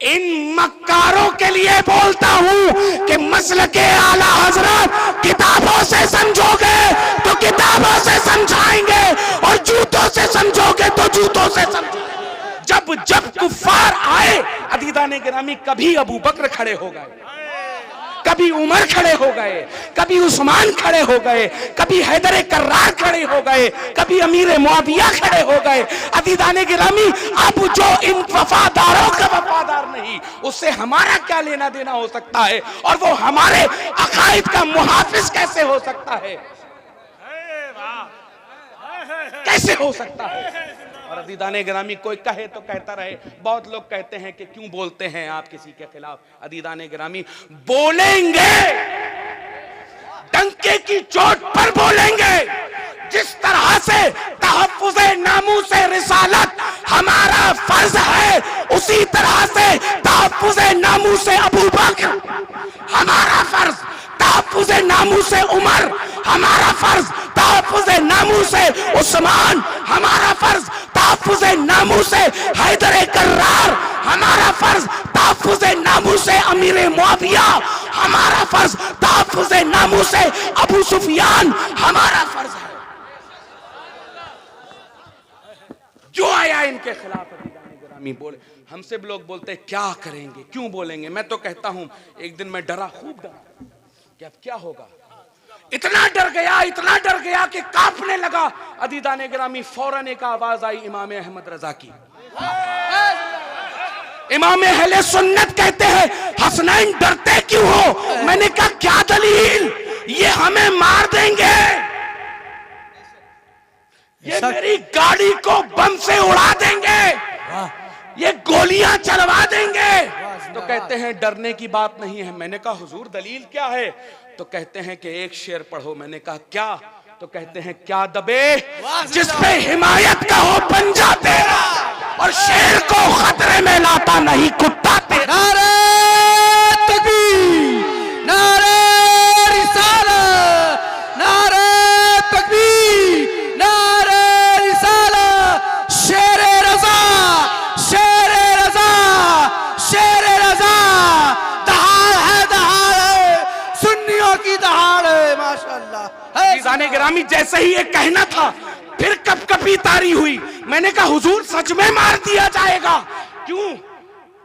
इन मक्कारों के लिए बोलता हूं कि मसलके आला हजरत किताबों से समझोगे तो किताबों से समझाएंगे और जूतों से समझोगे तो जूतों से समझोगे। जब जब कुफ्फार आए अदीदाने गिरामी, कभी अबू बकर खड़े हो गए, कभी उमर खड़े हो गए, कभी उस्मान खड़े हो गए, कभी हैदर कर्रार खड़े हो गए, कभी अमीर मुआविया खड़े हो गए। अदीदाने गिरामी, अब जो इन वफादारों का वफादार नहीं, उससे हमारा क्या लेना देना हो सकता है, और वो हमारे अकायद का मुहाफिज कैसे हो सकता है, कैसे हो सकता है। और अदीदाने गिरामी, कोई कहे तो कहता रहे, बहुत लोग कहते हैं कि क्यों बोलते हैं आप किसी के खिलाफ। अदीदाने गिरामी, बोलेंगे, डंके की चोट पर बोलेंगे। जिस तरह से तहफ्फुज़े नामूसे रिसालत हमारा फर्ज है, उसी तरह से तहफ्फुज़े नामूसे अबू बकर हमारा फर्ज, तहफ्फुज़े नामूसे उमर हमारा फर्ज, तहफ्फुज़े नामूसे उस्मान हमारा फर्ज, तहफ्फुज़े नामूसे हैदर कर्रार हमारा फर्ज, तहफ्फुज़े नामूसे अमीर मुआविया हमारा फर्ज, तहफ्फुज़े नामूसे अबू सुफियान हमारा फर्ज है। जो आया इनके खिलाफ अदीदाने गिरामी बोले। हमसे लोग बोलते हैं क्या करेंगे, क्यों बोलेंगे। मैं तो कहता हूं, एक दिन मैं डरा, खूब डरा कि अब क्या होगा। इतना डर गया कि कांपने लगा। अदीदाने गिरामी, फौरन एक आवाज आई इमाम अहमद रजा की। इमाम अहले सुन्नत कहते हैं, हसनैन डरते क्यों हो। मैंने कहा क्या दलील, ये हमें मार देंगे, ये मेरी गाड़ी को बम से उड़ा देंगे, ये गोलियां चलवा देंगे। तो कहते हैं डरने की बात नहीं है। मैंने कहा हुजूर दलील क्या है। तो कहते हैं कि एक शेर पढ़ो। मैंने कहा क्या। तो कहते हैं क्या दबे जिस पे हिमायत का हो पंजा तेरा, और शेर को खतरे में लाता नहीं कुत्ता तेरा। नारे तकबीर, नारे रिसालत, नारे तकबीर, नारे रिसालत, शेरे रज़ा, शेरे रज़ा, शेरे रज़ा। दहाड़ है सुन्नियों की दहाड़ है, माशाअल्लाह। अदीदाने गिरामी, जैसे ही ये कहना था फिर कपकपी तारी हुई। मैंने कहा हुजूर सच में मार दिया जाएगा। क्यों।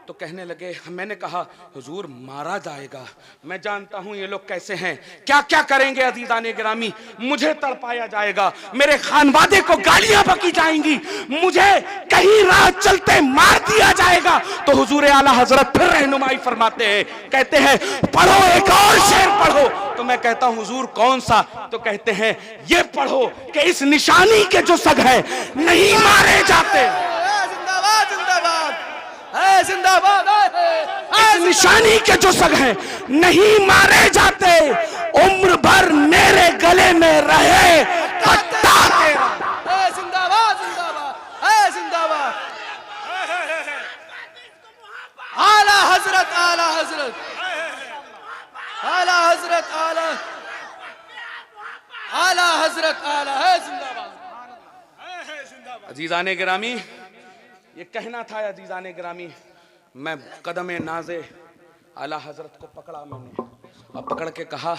तो कहने लगे, मैंने कहा हुजूर मारा जाएगा, मैं जानता हूं ये लोग कैसे हैं, क्या क्या करेंगे अदीदाने गिरामी। मुझे तड़पाया जाएगा, मेरे खानवादे को गालियां बकी जाएंगी, मुझे कहीं राह चलते मार दिया जाएगा। तो हुजूर आला हजरत फिर रहनुमाई फरमाते हैं, कहते हैं पढ़ो, एक और शेर पढ़ो। तो मैं कहता हूं हुजूर कौन सा। तो कहते हैं ये पढ़ो कि इस निशानी के जो सग है नहीं मारे जाते, जिंदाबाद, इस निशानी के जो सग हैं नहीं मारे जाते, उम्र भर मेरे गले में रहे कट्टा तेरा। जिंदाबाद, जिंदाबाद, जिंदाबाद। आला हजरत, आला हजरत, आला हजरत, आला आला हजरत, आला है। जिंदाबाद। अजीजाने गिरामी, ये कहना था अजीजाने गिरामी। मैं कदमे नाजे आला हजरत को पकड़ा मैंने, और पकड़ के कहा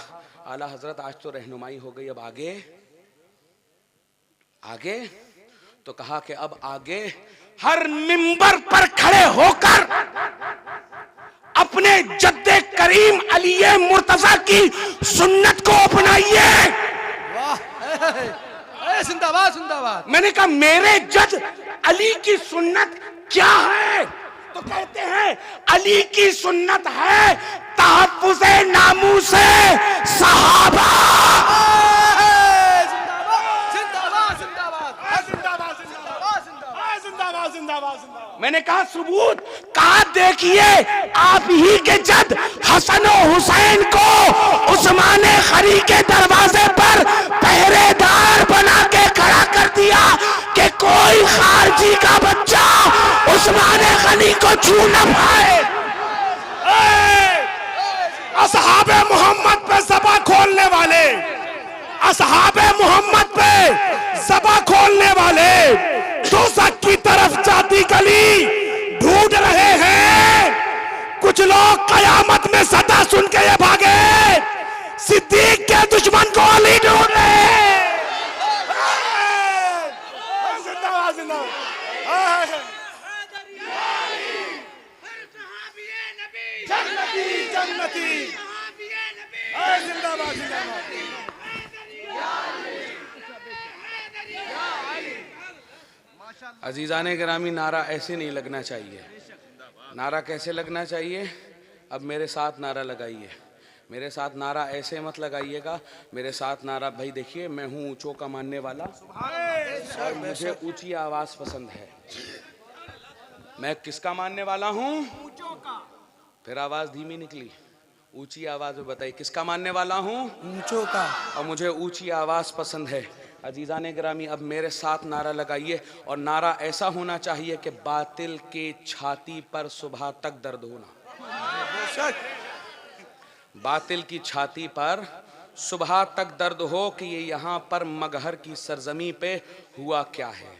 आला हजरत आज तो रहनुमाई हो गई, अब आगे आगे। तो कहा कि अब आगे हर मिंबर पर खड़े होकर अपने जद्दे करीम अली मुर्तजा की सुन्नत को अपनाइए। जिंदाबाद, जिंदाबाद। मैंने कहा मेरे जद अली की सुन्नत क्या है। तो कहते हैं अली की सुन्नत है तहफ्फुज़े नामूसे सहाबा। मैंने कहा सबूत, कहा देखिए आप ही के जद हसन और हुसैन को उस्मान खरी के दरवाजे पर पहरेदार बना के खड़ा कर दिया कि कोई खारजी का बच्चा उस्मान गनी को छू न पाए। असहाबे मोहम्मद पे ज़बा खोलने वाले, असहाबे मोहम्मद पे ज़बा खोलने वाले दोज़ख की तरफ जाती गली ढूंढ रहे हैं कुछ लोग कयामत में सदा सुन के ये भागे, सिद्दीक के दुश्मन को अली ढूंढ रहे हैं। जिंदाबाद जिंदाबाद। जन्नती जन्नती जिंदाबाद जिंदाबाद। अजीजाने गिरामी, नारा ऐसे नहीं लगना चाहिए। नारा कैसे लगना चाहिए? अब मेरे साथ नारा लगाइए। मेरे साथ नारा ऐसे मत लगाइएगा। मेरे साथ नारा, भाई देखिए, मैं हूँ ऊंचों का मानने वाला और मुझे ऊंची आवाज पसंद है। मैं किसका मानने वाला हूँ? ऊंचों का। फिर आवाज धीमी निकली। ऊंची आवाज में बताइए, किसका मानने वाला हूँ? ऊंचों का। और मुझे ऊंची आवाज पसंद है। अजीजाने गिरामी, अब मेरे साथ नारा लगाइए और नारा ऐसा होना चाहिए कि बातिल के छाती पर सुबह तक दर्द होना। बातिल की छाती पर सुबह तक दर्द हो कि ये यहाँ पर मगहर की सरजमी पे हुआ क्या है।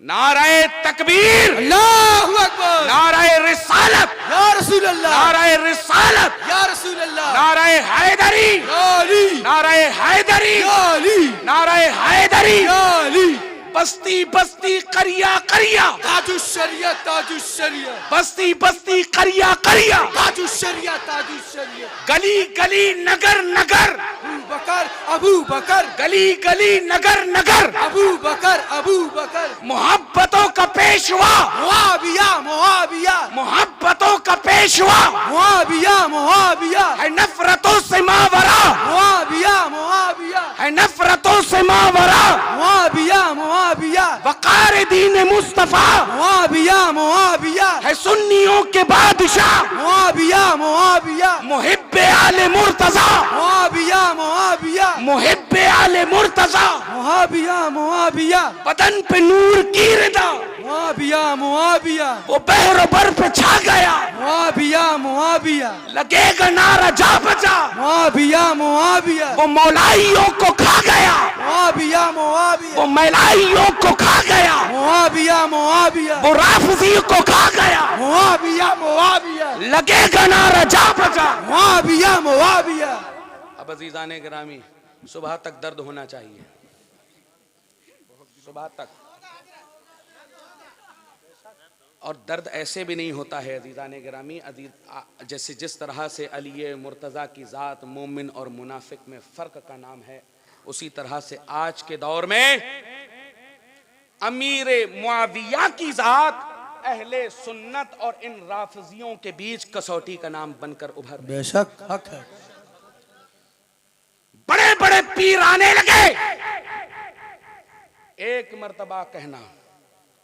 नाराए तकबीर, अल्लाहु अकबर, नाराए रिसालत, या रसूल अल्लाह, नाराए रिसालत, या रसूल अल्लाह, नाराए हैदरी, या अली, नाराए हैदरी, या अली, नाराए हैदरी, या अली। बस्ती बस्ती करिया करिया, ताजुश्शरिया ताजुश्शरिया, बस्ती बस्ती करिया करिया, ताजुश्शरिया ताजुश्शरिया। गली गली नगर नगर, अबू बकर अबू बकर, गली गली नगर नगर, अबू बकर अबू बकर। मोहब्बतों का पेशवा, मुआविया मुआविया, मोहब्बतों का पेशवा मुआविया मुआविया, है नफरतों से मावरा, मुआविया मुआविया, है नफरतों से मावरा, मुआविया मुआविया, वकार दीन मुस्तफा मुआविया मुआविया, है सुन्नियों के बादशाह, मुआविया मुआविया, मुहिब्बे आले मुर्तजा, मुआविया मुआविया, मुहिब्बे आले मुर्तजा, मुआविया मुआविया, बदन पे नूर की रिदा, मुआविया मुआविया, वो बहरो बर पे छा गया। मुआविया मुआविया, लगेगा नारा जा बजा, मुआविया मुआविया, वो मौलाइयों को खा गया, मुआविया मुआविया, वो मौलाइयों को खा गया, मुआविया मुआविया, वो राफजी को खा गया। मुआविया मुआविया, लगेगा नारा जा बजा। मुआविया मुआविया। अब अजीजाने गिरामी, सुबह तक दर्द होना चाहिए, सुबह तक। और दर्द ऐसे भी नहीं होता है अजीजाने गिरामी, जैसे जिस तरह से अली मुर्तज़ा की ज़ात मोमिन और मुनाफिक में फ़र्क का नाम है, उसी तरह से आज के दौर में अमीर मुआविया की ज़ात अहले सुन्नत और इन राफजियों के बीच कसौटी का नाम बनकर उभर। बेशक हक है। बड़े बड़े पीर आने लगे, एक मर्तबा कहना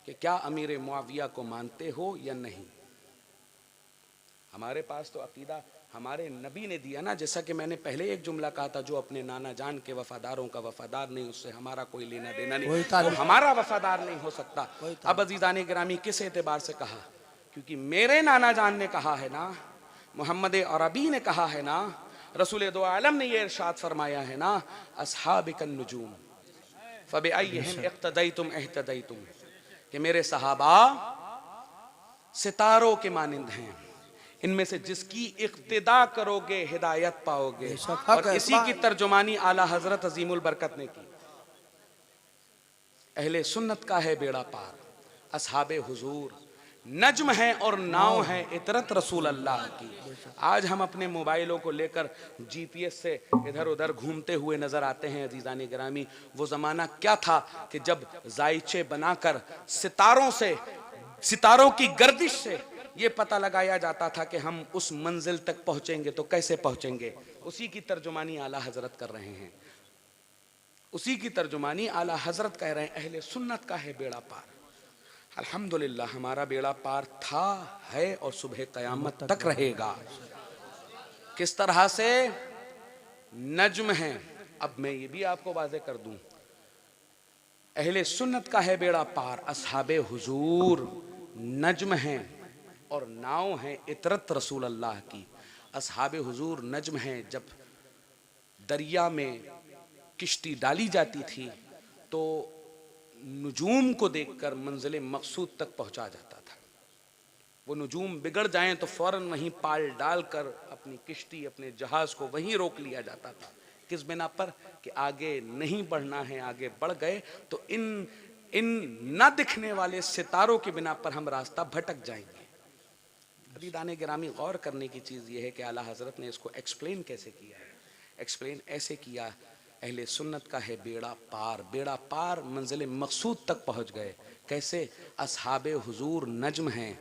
कि क्या अमीर मुआविया को मानते हो या नहीं। हमारे पास तो अकीदा हमारे नबी ने दिया ना, जैसा कि मैंने पहले एक जुमला कहा था, जो अपने नाना जान के वफादारों का वफादार नहीं, उससे हमारा कोई लेना देना नहीं, वो हमारा वफादार नहीं हो सकता। अब अजीजाने गिरामी, किस एतबार से कहा? क्योंकि मेरे नाना जान ने कहा है ना, मोहम्मद अरबी ने कहा है ना, रसूल दो आलम ने ये इरशाद फरमाया है ना, अस्हाबिकन नुजूम फबिअय्यिहिम इक्तदैतुम इह्तदैतुम, कि मेरे सहाबा सितारों के मानिंद हैं, इनमें से जिसकी इक्तिदा करोगे हिदायत पाओगे। और इसी की तर्जुमानी आला हजरत अजीमुल बरकत ने की। अहले सुन्नत का है बेड़ा पार, असहाबे हुजूर नज्म है और नाव है इतरत रसूल अल्लाह की। आज हम अपने मोबाइलों को लेकर जीपीएस से इधर उधर घूमते हुए नजर आते हैं अजीजानी गिरामी। वो जमाना क्या था कि जब जायचे बनाकर सितारों की गर्दिश से ये पता लगाया जाता था कि हम उस मंजिल तक पहुंचेंगे तो कैसे पहुंचेंगे। उसी की तर्जुमानी आला हजरत कर रहे हैं, उसी की तर्जुमानी आला हजरत कह रहे हैं, अहले सुन्नत का है बेड़ा पार। अल्हम्दुलिल्लाह हमारा बेड़ा पार था, है और सुबह कयामत तक रहेगा। किस तरह से? नज्म है। अब मैं ये भी आपको वाज़ेह कर दूं, अहले सुन्नत का है बेड़ा पार, असहाबे हुजूर नज्म है और नाव है इतरत रसूल अल्लाह की। असहाबे हुजूर नज्म है, जब दरिया में किश्ती डाली जाती थी तो नुजूम को देखकर मंजिल मकसूद तक पहुंचा जाता था। वो नुजूम बिगड़ जाएं तो फौरन वहीं पाल डालकर अपनी किश्ती, अपने जहाज को वहीं रोक लिया जाता था। किस बिना पर? कि आगे नहीं बढ़ना है। आगे बढ़ गए तो इन न दिखने वाले सितारों के बिना पर हम रास्ता भटक जाएंगे। अज़ीज़ान गिरामी, गौर करने की चीज़ ये है कि आला हज़रत ने इसको एक्सप्लेन कैसे किया है। एक्सप्लेन ऐसे किया, अहले सुन्नत का है बेड़ा पार। बेड़ा पार मंजिल मकसूद तक पहुँच गए। कैसे? असहाबे हुजूर नज्म हैं,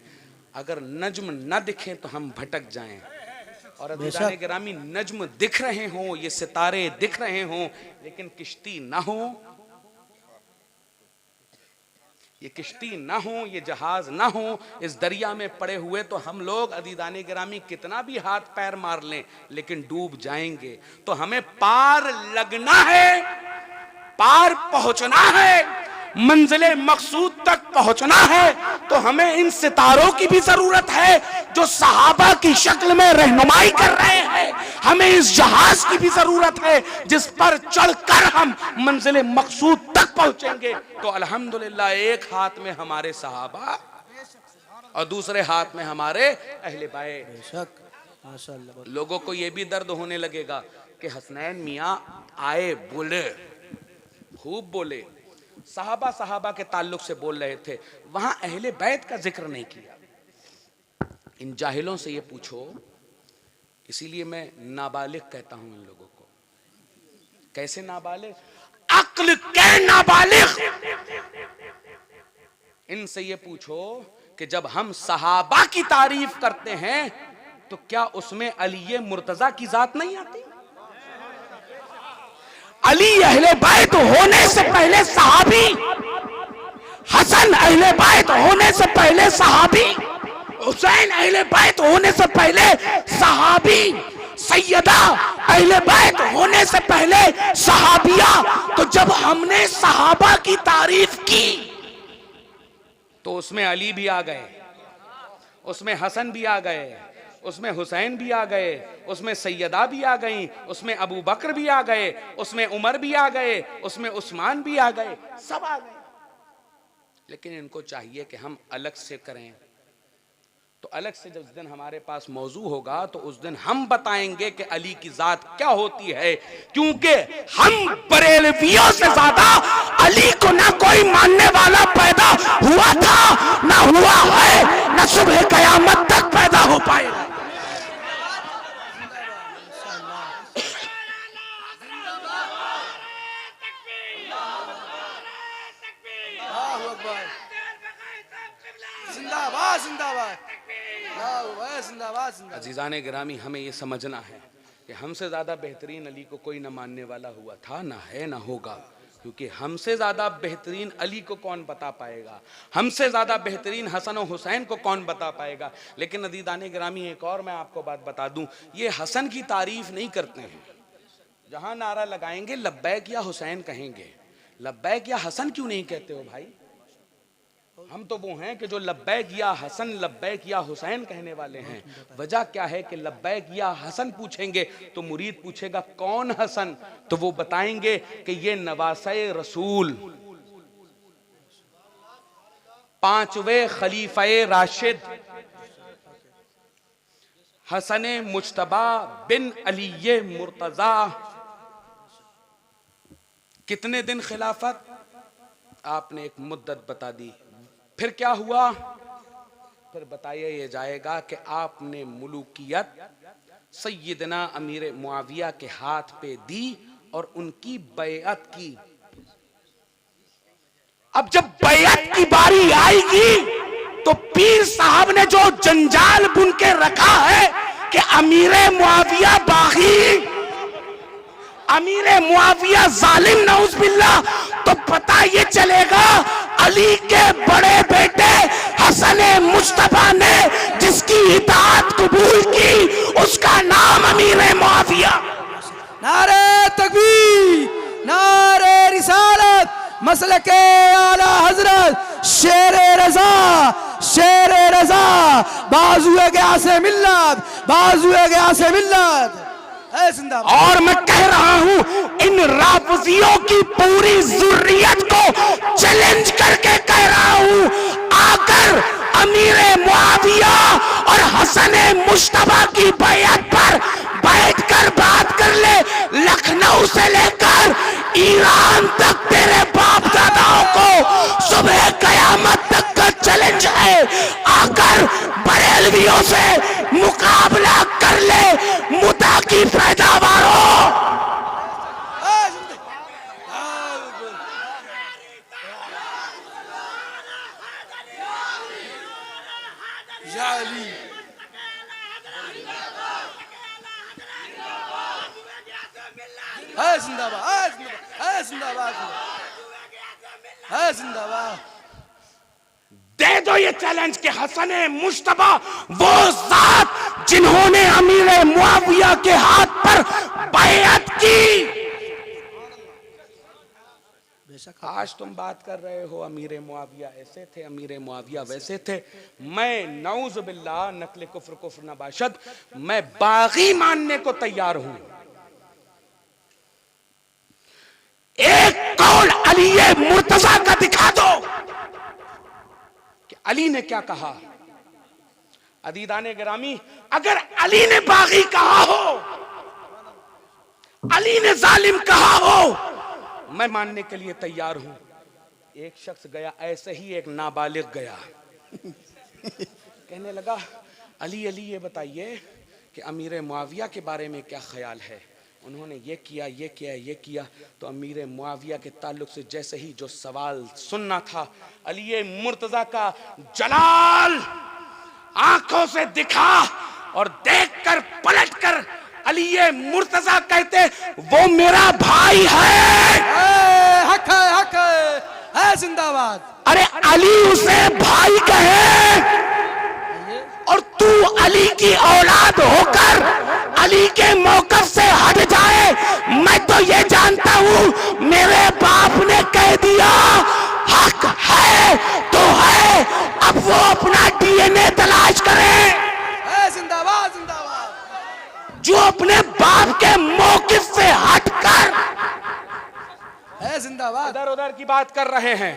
अगर नज्म न दिखें तो हम भटक जाएं। और अज़ीज़ान गिरामी, नज्म दिख रहे हों, ये सितारे दिख रहे हों, लेकिन किश्ती ना हो, ये किश्ती ना हो, ये जहाज ना हो, इस दरिया में पड़े हुए तो हम लोग अज़ीज़ान गिरामी कितना भी हाथ पैर मार लें लेकिन डूब जाएंगे। तो हमें पार लगना है, पार पहुंचना है, मंजिले मकसूद तक पहुंचना है। तो हमें इन सितारों की भी जरूरत है जो सहाबा की शक्ल में रहनुमाई कर रहे हैं। हमें इस जहाज की भी जरूरत है जिस पर चढ़कर हम मंजिले मकसूद तक पहुंचेंगे। तो अल्हम्दुलिल्लाह, एक हाथ में हमारे सहाबा और दूसरे हाथ में हमारे अहले बैत। लोगों को यह भी दर्द होने लगेगा कि हसनैन मियां आए, बोले, खूब बोले, सहाबा के ताल्लुक से बोल रहे थे, वहां अहले बैत का जिक्र नहीं किया। इन जाहिलों से ये पूछो, इसीलिए मैं नाबालिग कहता हूं इन लोगों को। कैसे नाबालिग? अक्ल के नाबालिग। इनसे ये पूछो कि जब हम सहाबा की तारीफ करते हैं तो क्या उसमें अली मुर्तजा की जात नहीं आती? अली अहले बैत होने से पहले सहाबी, हसन अहले बैत होने से पहले सहाबी, हुसैन अहले बैत होने से पहले सहाबी, सैयदा अहले बैत होने से पहले सहाबिया। तो जब हमने सहाबा की तारीफ की तो उसमें अली भी आ गए, उसमें हसन भी आ गए, उसमें हुसैन भी आ गए, उसमें सैयदा भी आ गई, उसमें अबू बकर भी आ गए, उसमें उमर भी आ गए, उसमें उस्मान भी आ गए, सब आ गए। लेकिन इनको चाहिए कि हम अलग से करें। तो अलग से जिस दिन हमारे पास मौजू होगा तो उस दिन हम बताएंगे कि अली की जात क्या होती है, क्योंकि हम बरेलवियों से ज्यादा अली को ना कोई मानने वाला पैदा हुआ था, ना हुआ है, ना सुबह कयामत तक पैदा हो पाएगा। जिंदाबाद जिंदाबाद जिंदाबाद। अजीज़ान गिरामी, हमें ये समझना है कि हमसे ज़्यादा बेहतरीन अली को कोई न मानने वाला हुआ था, ना है, ना होगा। क्योंकि हमसे ज़्यादा बेहतरीन अली को कौन बता पाएगा, हमसे ज़्यादा बेहतरीन हसन और हुसैन को कौन बता पाएगा। लेकिन अजीज़ान गिरामी, एक और मैं आपको बात बता दूं, ये हसन की तारीफ नहीं करते हैं। जहाँ नारा लगाएंगे लब्बैक या हुसैन कहेंगे, लब्बैक या हसन क्यों नहीं कहते हो भाई? हम तो वो हैं कि जो लब्बैक या हसन, लब्बैक या हुसैन कहने वाले हैं। वजह क्या है कि लब्बैक या हसन पूछेंगे तो मुरीद पूछेगा कौन हसन, तो वो बताएंगे कि ये नवासे रसूल, पांचवे खलीफे राशिद हसन मुज्तबा बिन अली मुर्तजा। कितने दिन खिलाफत? आपने एक मुद्दत बता दी। फिर क्या हुआ? फिर बताया ये जाएगा कि आपने मुलूकियत सैयदना अमीर मुआविया के हाथ पे दी और उनकी बैअत की। अब जब बैअत की बारी आएगी तो पीर साहब ने जो जंजाल बुन के रखा है कि अमीर मुआविया बागी, अमीर मुआविया जालिम, नऊज़ बिल्लाह, तो पता ये चलेगा अली के बड़े बेटे हसन मुज्तबा ने जिसकी इताअत कबूल की उसका नाम अमीर मुआविया। नारे तकबीर, नारे रिसालत, मसलके आला हजरत, शेरे रजा, शेरे रजा, बाजुए गया से मिल्लत, बाजुए गया से मिल्लत। और मैं कह रहा हूं इन राफजियों की पूरी जुर्रियत को चैलेंज करके कह रहा हूं, आकर अमीरे मुआविया और हसने मुश्तबा की बैयत पर बैठकर बात कर ले। लखनऊ से लेकर ईरान तक तेरे बाप दादाओं को सुबह कयामत तक का चैलेंज है। आकर बरेलवियों से मुकाबला कर ले मुता की पैदावारों। या अली है जिंदाबाद, है जिंदाबाद, है जिंदाबाद, है जिंदाबाद। दे दो ये चैलेंज के हसन मुश्तबा वो जात जिन्होंने अमीर मुआविया के हाथ पर बैअत की। आज तुम बात कर रहे हो अमीर मुआविया ऐसे थे, अमीर मुआविया वैसे थे। मैं नऊज़ बिल्लाह नकल कुफ्र कुफ्र नबाशद, मैं बागी मानने को तैयार हूं। एक कौल अली मुर्तजा का दिखा दो कि अली ने क्या कहा। अदीदाने गिरामी, अगर अली ने बागी कहा हो, अली ने जालिम कहा हो, मैं मानने के लिए तैयार हूं। एक शख्स गया, ऐसे ही एक नाबालिग गया कहने लगा, अली अली ये बताइए कि अमीर मुआविया के बारे में क्या ख्याल है। उन्होंने ये किया, ये किया, ये किया। तो अमीर मुआविया के ताल्लुक से जैसे ही जो सवाल सुनना था, अली मुर्तजा का जलाल आंखों से दिखा और देखकर पलटकर अली मुर्तजा कहते, वो मेरा भाई है। हक है, हक है जिंदाबाद। अरे अली उसे भाई कहे और तू अली की औलाद होकर अली के मौकफ से हट जाए। मैं तो ये जानता हूं मेरे बाप ने कह दिया हक है तो है, अब वो अपना डीएनए तलाश करे। जिंदाबाद, जिंदाबाद। जो अपने बाप के मौकिफ से हटकर है जिंदाबाद, इधर उधर की बात कर रहे हैं।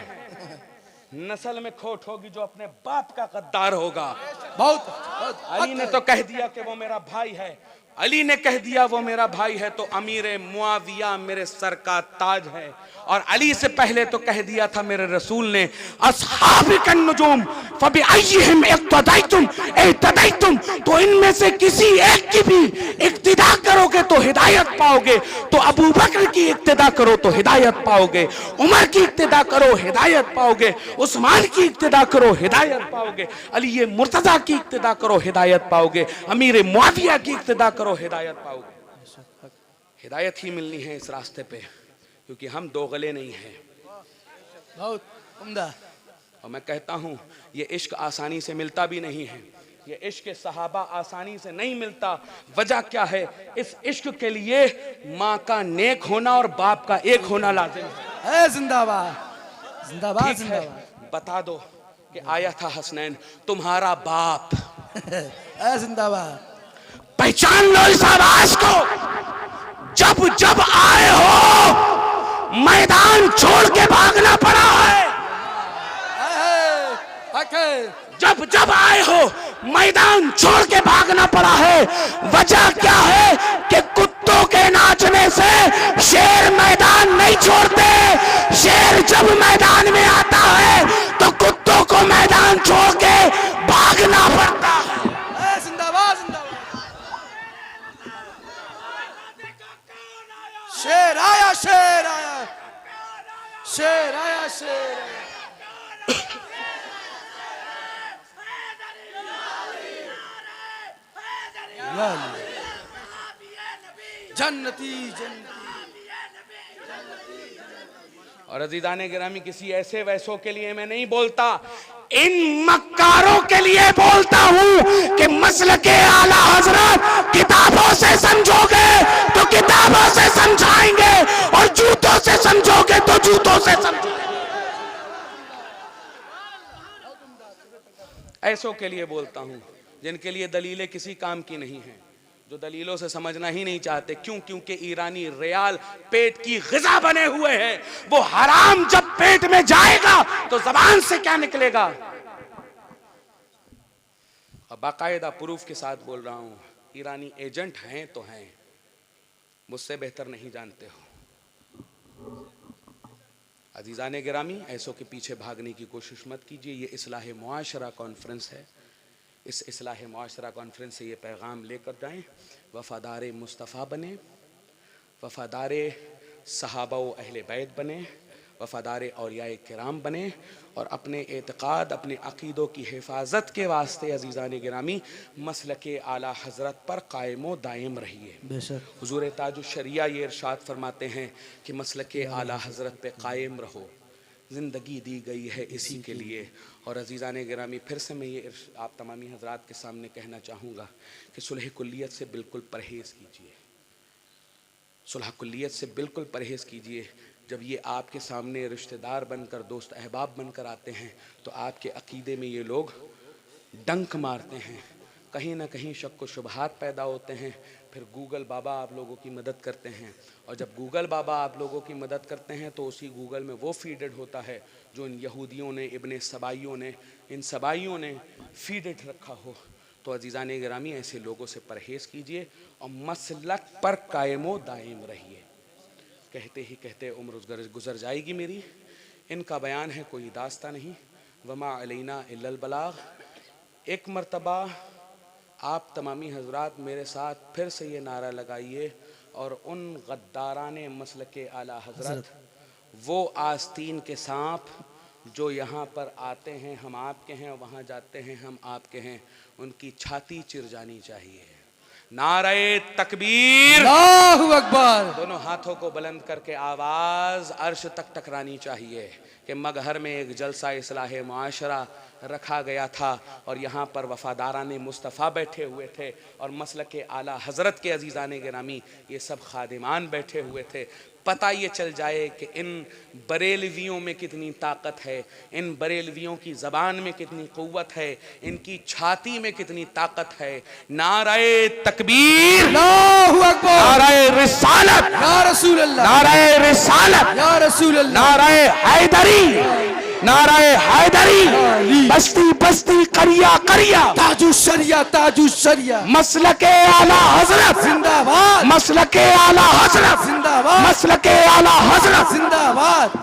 नस्ल में खोट होगी जो अपने बाप का गद्दार होगा। बहुत, अली ने तो कह दिया कि वो मेरा भाई है, अली ने कह दिया वो मेरा भाई है, तो अमीर मुआविया मेरे सर का ताज है। और अली से पहले तो कह दिया था मेरे रसूल ने, अस्हाबिकन नुजूम फबिअय्यिहिम इक्तदैतुम इहतदैतुम, तो इनमें से किसी एक की भी इक्तिदा करोगे तो हिदायत पाओगे। तो अबू बकर की इक्तिदा करो तो हिदायत पाओगे, उमर की इक्तिदा करो हिदायत पाओगे, उस्मान की इक्तिदा करो हिदायत पाओगे, अली मुर्तजा की इक्तिदा करो हिदायत पाओगे, अमीर मुआविया की इक्तिदा करो हिदायत पाओगे। हिदायत ही मिलनी है इस रास्ते पे, क्योंकि हम दो गले नहीं हैं। बहुत उम्दा। और मैं कहता हूं ये इश्क आसानी से मिलता भी नहीं है, ये इश्क सहाबा आसानी से नहीं मिलता। वजह क्या है? इस इश्क के लिए माँ का नेक होना और बाप का एक होना लाजिम है। जिंदाबाद, जिंदाबाद, ठीक है, बता दो कि आया था हसनैन तुम्हारा बाप है। जिंदाबाद, पहचान लो इस आवाज को। जब जब आए हो मैदान छोड़ के भागना पड़ा है। हक है। जब जब आए हो मैदान छोड़ के भागना पड़ा है। वजह क्या है कि कुत्तों के नाचने से शेर मैदान नहीं छोड़ते। शेर जब मैदान में आता है तो कुत्तों को मैदान छोड़ के भागना पड़ता है। जिंदाबाद, जिंदाबाद। शेर आया, शेर आया, शेर आया, शेर आया। जन्नती, जन्नती। और अज़ीज़ाने गिरामी, किसी ऐसे वैसों के लिए मैं नहीं बोलता, इन मक्कारों के लिए बोलता हूं कि मसलके आला हजरत किताबों से समझोगे तो किताबों से समझाएंगे और जूतों से समझोगे तो जूतों से समझोगे। ऐसों के लिए बोलता हूं जिनके लिए दलीलें किसी काम की नहीं हैं, जो दलीलों से समझना ही नहीं चाहते। क्यों? क्योंकि ईरानी रियाल पेट की ग़िज़ा बने हुए हैं। वो हराम जब पेट में जाएगा तो ज़बान से क्या निकलेगा? और बाकायदा प्रूफ के साथ बोल रहा हूँ, ईरानी एजेंट हैं तो हैं, मुझसे बेहतर नहीं जानते हो। अजीज़ान गिरामी, ऐसों के पीछे भागने की कोशिश मत कीजिए। ये इस्लाह मुआशरा कॉन्फ्रेंस है, इस इस्लाह मुआशरा कॉन्फ्रेंस से ये पैगाम लेकर जाएं, वफ़ादार मुस्तफ़ा बने, वफ़ादार सहाबा व अहले बैत बने, वफ़ादार औलियाए किराम बने और अपने एतक़ाद, अपने अक़ीदों की हिफाजत के वास्ते अज़ीज़ान गिरामी मसलके आला हज़रत पर कायम व दायम रहिए। बेशक हुज़ूर ताजुश्शरिया ये इरशाद फरमाते हैं कि मसलके आला हज़रत पे कायम रहो, ज़िंदगी दी गई है इसी के लिए। और अज़ीज़ान गिरामी, फिर से मैं ये आप तमामी हज़रात के सामने कहना चाहूँगा कि सुलह कुल्लियत से बिल्कुल परहेज़ कीजिए, सुलह कुल्लियत से बिल्कुल परहेज़ कीजिए। जब ये आपके सामने रिश्तेदार बनकर, दोस्त अहबाब बनकर आते हैं तो आपके अक़ीदे में ये लोग डंक मारते हैं, कहीं ना कहीं शक व शुबहात पैदा होते हैं। फिर गूगल बाबा आप लोगों की मदद करते हैं, और जब गूगल बाबा आप लोगों की मदद करते हैं तो उसी गूगल में वो फीडेड होता है जो इन यहूदियों ने, इब्ने सबाइयों ने, इन सबाइयों ने फीडेड रखा हो। तो अज़ीज़ान गिरामी, ऐसे लोगों से परहेज़ कीजिए और मसलक पर कायम व दायम रहिए। कहते ही कहते उम्र गुज़र जाएगी मेरी। इनका बयान है कोई दास्ता नहीं, वमा अलैना इल्लल बलाग। एक मरतबा आप तमामी हज़रात मेरे साथ फिर से ये नारा लगाइए और उन गद्दाराने मसलके आला हज़रत, वो आस्तीन के सांप जो यहाँ पर आते हैं हम आपके हैं, वहाँ जाते हैं हम आपके हैं, उनकी छाती चिर जानी चाहिए। नारे तकबीर, अल्लाहु अकबर। दोनों हाथों को बुलंद करके आवाज़ अर्श तक टकरानी चाहिए कि मगहर में एक जलसा इस्लाह मुआशरा रखा गया था और यहाँ पर वफ़ादाराने मुस्तफ़ा बैठे हुए थे और मसलके आला हज़रत के अज़ीज़ान गिरामी ये सब खादिमान बैठे हुए थे। पता ये चल जाए कि इन बरेलवियों में कितनी ताकत है, इन बरेलवियों की ज़बान में कितनी क़ुव्वत है, इनकी छाती में कितनी ताकत है। नारे तकबीर, अल्लाहु अकबर। नारे रिसालत, या रसूल अल्लाह, नारे रिसालत, या रसूल अल्लाह, नारे हैदरी, नारे हैदरी, बस्ती बस्ती, करिया करिया, ताजुश्शरिया, ताजुश्शरिया, मसलके आला हज़रत जिंदाबाद, मसलके आला हज़रत जिंदाबाद, मसलके आला हज़रत जिंदाबाद।